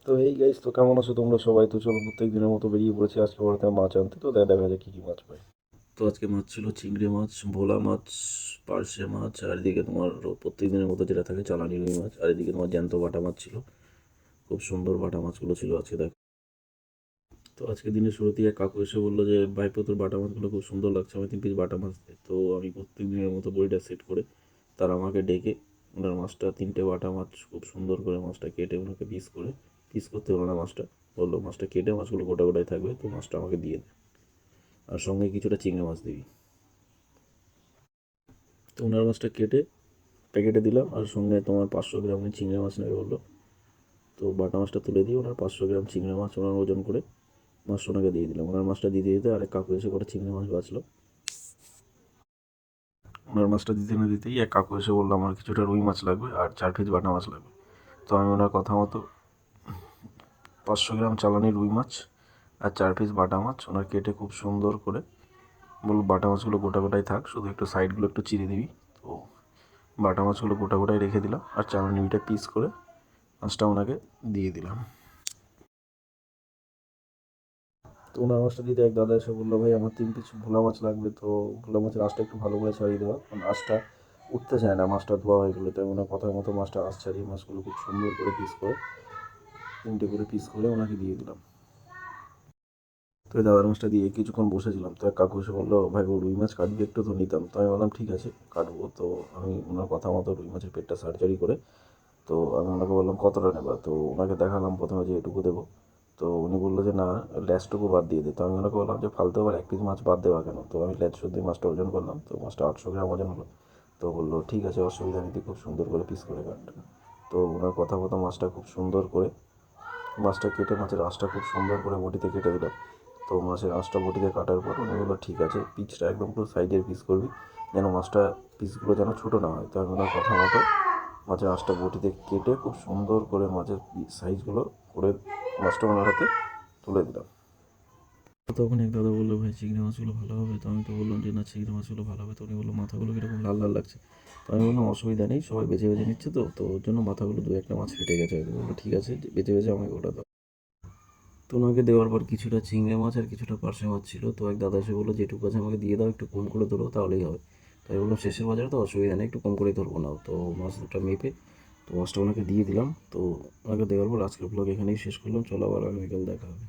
তো এই গাইস, তো কেমন আছো তোমরা সবাই? তো চলো, প্রত্যেক দিনের মতো বেরিয়ে পড়েছি আজকে বাড়িতে মাছ আনতে। তো দেখা যাক কী কী মাছ পাই। তো আজকে মাছ ছিল চিংড়ি মাছ, ভোলা মাছ, পার্শে মাছ, আর এদিকে তোমার প্রত্যেক দিনের মতো যেটা থাকে চালানি রুই মাছ, আর এদিকে তোমার জ্যান্ত বাটা মাছ ছিল। খুব সুন্দর বাটা মাছগুলো ছিল আজকে, দেখো। তো আজকে দিনের শুরুতেই এক কাকু এসে বললো যে ভাইপো, তোর বাটা মাছগুলো খুব সুন্দর লাগছে, আমি 3 পিস বাটা মাছ দে। তো আমি প্রত্যেক দিনের মতো বইটা সেট করে তারা আমাকে ডেকে ওনার মাছটা, 3টে বাটা মাছ খুব সুন্দর করে মাছটা কেটে ওনাকে পিস করতে হলো না মাছটা। বললো মাছটা কেটে মাছগুলো গোটা গোটাই থাকবে, তো মাছটা আমাকে দিয়ে দে, আর সঙ্গে কিছুটা চিংড়ি মাছ দিবি। তো ওনার মাছটা কেটে প্যাকেটে দিলাম, আর সঙ্গে তোমার 500 গ্রাম চিংড়ি মাছ নেবে বললো। তো বাটা মাছটা তুলে দিয়ে ওনার 500 গ্রাম চিংড়ি মাছ ওনার ওজন করে মাছটা ওনাকে দিয়ে দিলাম। ওনার মাছটা দিতে দিতে আরেক কাকু এসে করে চিংড়ি মাছ বাঁচলো। ওনার মাছটা দিতে না দিতেই এক কাকু এসে বললো আমার কিছুটা রুই মাছ লাগবে আর 4 পিস বাটা মাছ লাগবে। তো আমি ওনার কথা মতো 500 গ্রাম চালানি রুই মাছ আর 4 পিস বাটা মাছ ওনার কেটে খুব সুন্দর করে বলল বাটা মাছগুলো গোটা গোটাই থাক, শুধু একটু সাইডগুলো একটু চিড়ে দিবি। তো বাটা মাছগুলো গোটা গোটাই রেখে দিলাম, আর চালানিটা পিস করে মাছটা ওনাকে দিয়ে দিলাম। তো ওনার মাছটা দিতে এক দাদা এসে বললো ভাই আমার 3 পিস ভোলা মাছ লাগবে। তো ভোলা মাছের আঁশটা একটু ভালো করে ছাড়িয়ে দেওয়া, কারণ আঁশটা উঠতে চায় না, মাছটা ধোয়া হয়ে গেলো। তাই ওনার কথার মতো মাছটা আঁশ ছাড়িয়ে মাছগুলো খুব সুন্দর করে পিস করে 3টে করে পিস করে ওনাকে দিয়ে দিলাম। তো এই দাদার মাছটা দিয়ে কিছুক্ষণ বসেছিলাম। তো এক কাকু এসে বললো ভাই ও রুই মাছ কাটবি একটু? তো নিতাম। তো আমি বললাম ঠিক আছে কাটবো। তো আমি ওনার কথা মতো রুই মাছের পেটটা সার্জারি করে, তো আমি ওনাকে বললাম কতটা নেবা। তো ওনাকে দেখালাম প্রথমে যে এটুকু দেবো। তো উনি বললো যে না, ল্যাজটুকু বাদ দিয়ে দে। তো আমি ওনাকে বললাম যে ফালতু আবার 1 পিস মাছ বাদ দেওয়া কেন? তো আমি ল্যাজ শুদ্ধই মাছটা ওজন করলাম, তো মাছটা 800 গ্রাম ওজন হলো। তো বললো ঠিক আছে, অসুবিধা নেই, তুই খুব সুন্দর করে পিস করে কাট। তো ওনার কথা মতো মাছটা খুব সুন্দর করে মাছটা কেটে মাছের আঁশটা খুব সুন্দর করে বটিতে কেটে দিলাম। তো মাছের আঁশটা বটিতে কাটার পর উনি বললো ঠিক আছে, পিসটা একদম পুরো সাইজের পিস করবি, যেন মাছটা পিসগুলো যেন ছোটো না হয়। তো আমি ওনার কথা মতো মাছের আঁশটা বটিতে কেটে খুব সুন্দর করে মাছের সাইজগুলো করে মাছটা ওনার হাতে তুলে দিলাম। তখন এক দাদা বললো ভাই চিংড়ি মাছগুলো ভালো হবে। তো আমি তো বললাম যে না, চিংড়ি মাছগুলো ভালো হবে। তো উনি বললো মাথাগুলো কীরকম লাল লাল লাগছে। তো আমি বললাম অসুবিধা নেই, সবাই বেছে বেছে নিচ্ছে, তো ওর জন্য মাথাগুলো 2-1টা মাছ ফেটে গেছে। বললো ঠিক আছে, বেছে বেছে আমাকে ওটা দাও। তো ওনাকে দেওয়ার পর কিছুটা চিংড়ি মাছ আর কিছুটা পার্শে মাছ ছিল। তো এক দাদা এসে বললো যেটুকু আছে আমাকে দিয়ে দাও, একটু কম করে ধরো তাহলেই হবে। তাই বললাম শেষের বাজারে তো অসুবিধা নেই, একটু কম করেই ধরবো না। তো মাছ দুটো মেপে তো মাছটা ওনাকে দিয়ে দিলাম। তো ওনাকে দেওয়ার পর আজকের ব্লগ এখানেই শেষ করলাম। চলো আবার আগামীকাল দেখা হবে।